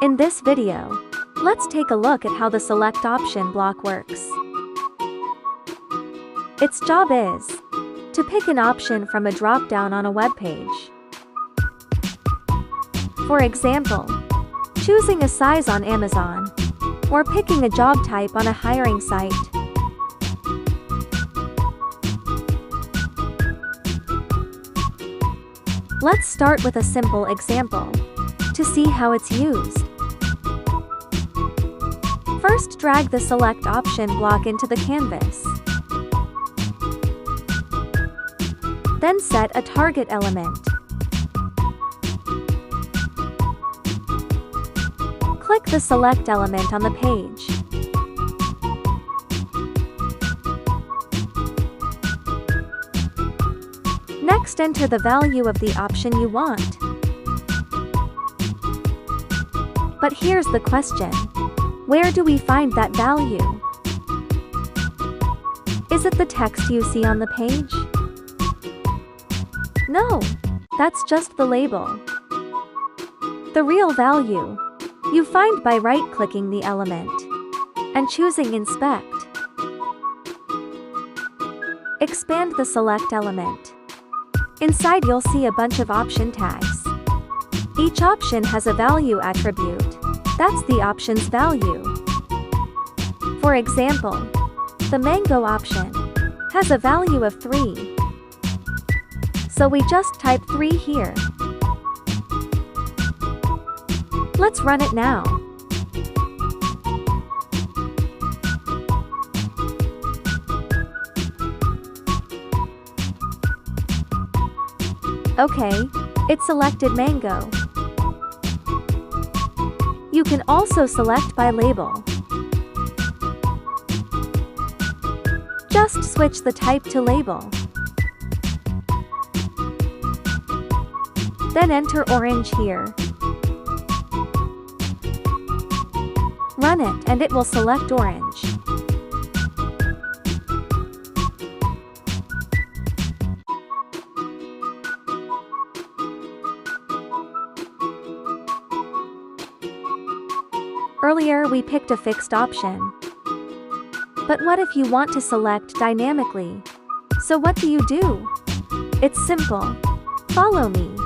In this video, let's take a look at how the select option block works. Its job is to pick an option from a drop-down on a web page. For example, choosing a size on Amazon, or picking a job type on a hiring site. Let's start with a simple example to see how it's used. First, drag the select option block into the canvas. Then set a target element. Click the select element on the page. Next, enter the value of the option you want. But here's the question: where do we find that value? Is it the text you see on the page? No, that's just the label. The real value you find by right-clicking the element and choosing Inspect. Expand the select element. Inside you'll see a bunch of option tags. Each option has a value attribute. That's the option's value. For example, the mango option has a value of 3. So we just type 3 here. Let's run it now. Okay, it selected mango. You can also select by label. Just switch the type to label. Then enter orange here. Run it and it will select orange. Earlier we picked a fixed option. But what if you want to select dynamically? So what do you do? It's simple. Follow me.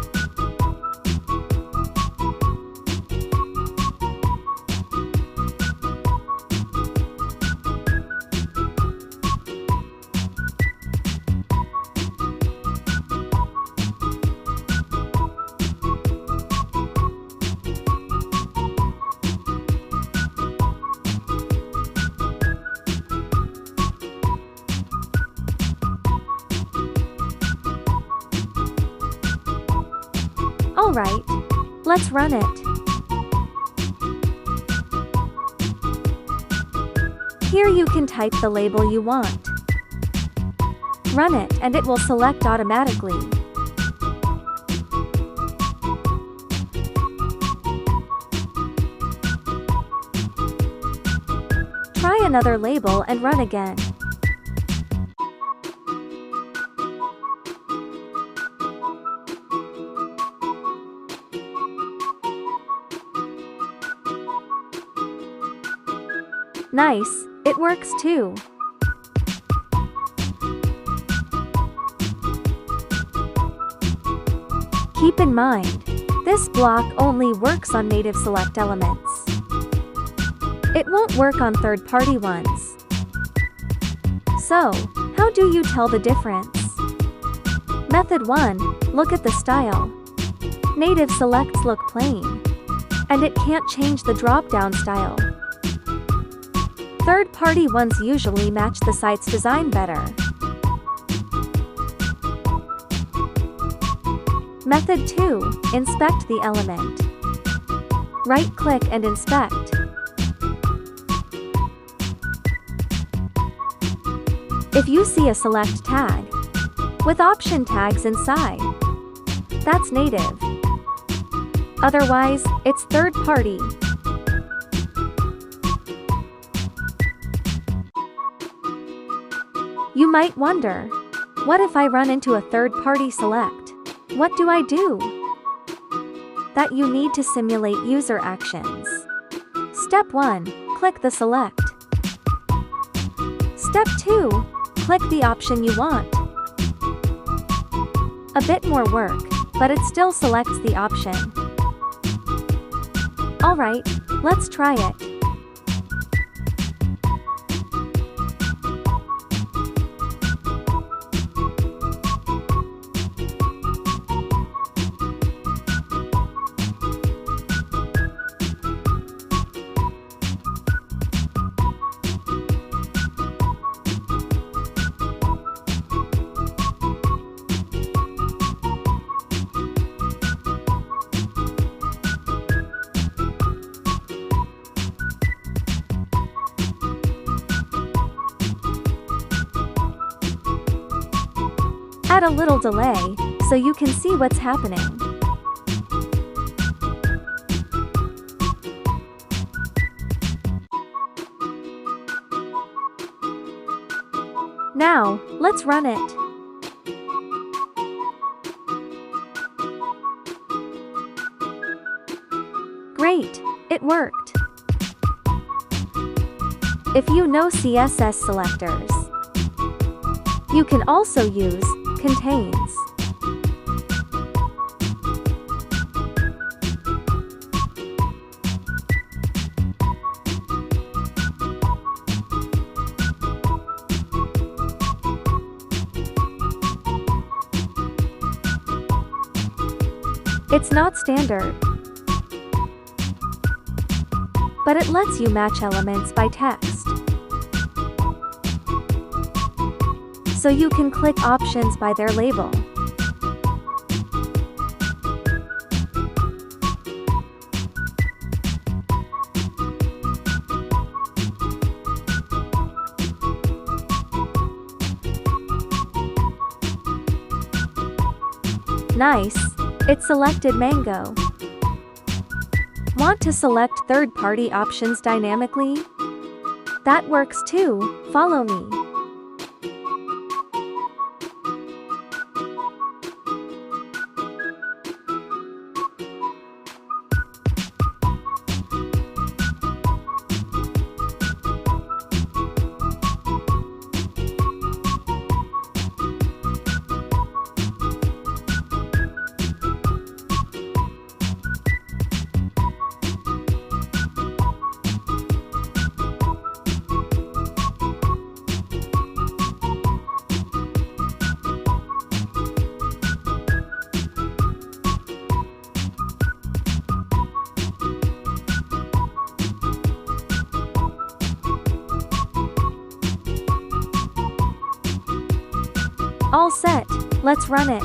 Alright, let's run it. Here you can type the label you want. Run it and it will select automatically. Try another label and run again. Nice, it works too. Keep in mind, this block only works on native select elements. It won't work on third-party ones. So, how do you tell the difference? Method 1, look at the style. Native selects look plain, and it can't change the drop-down style. Third-party ones usually match the site's design better. Method 2, inspect the element. Right-click and inspect. If you see a select tag with option tags inside, that's native. Otherwise, it's third-party. You might wonder, what if I run into a third-party select? What do I do? that you need to simulate user actions. Step 1. Click the select. Step 2. Click the option you want. A bit more work, but it still selects the option. Alright, let's try it. Add a little delay, so you can see what's happening. Now, let's run it. Great, it worked. If you know CSS selectors, you can also use contains. It's not standard, but it lets you match elements by text. So you can click options by their label. Nice, it selected mango. Want to select third-party options dynamically? That works too, follow me. All set, let's run it.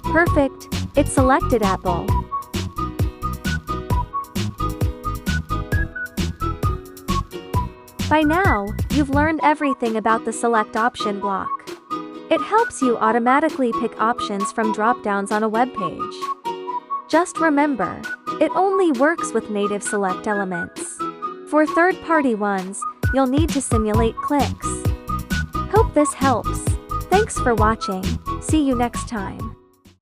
Perfect, it selected apple. By now, you've learned everything about the select option block. It helps you automatically pick options from dropdowns on a web page. Just remember, it only works with native select elements. For third-party ones, you'll need to simulate clicks. Hope this helps. Thanks for watching. See you next time.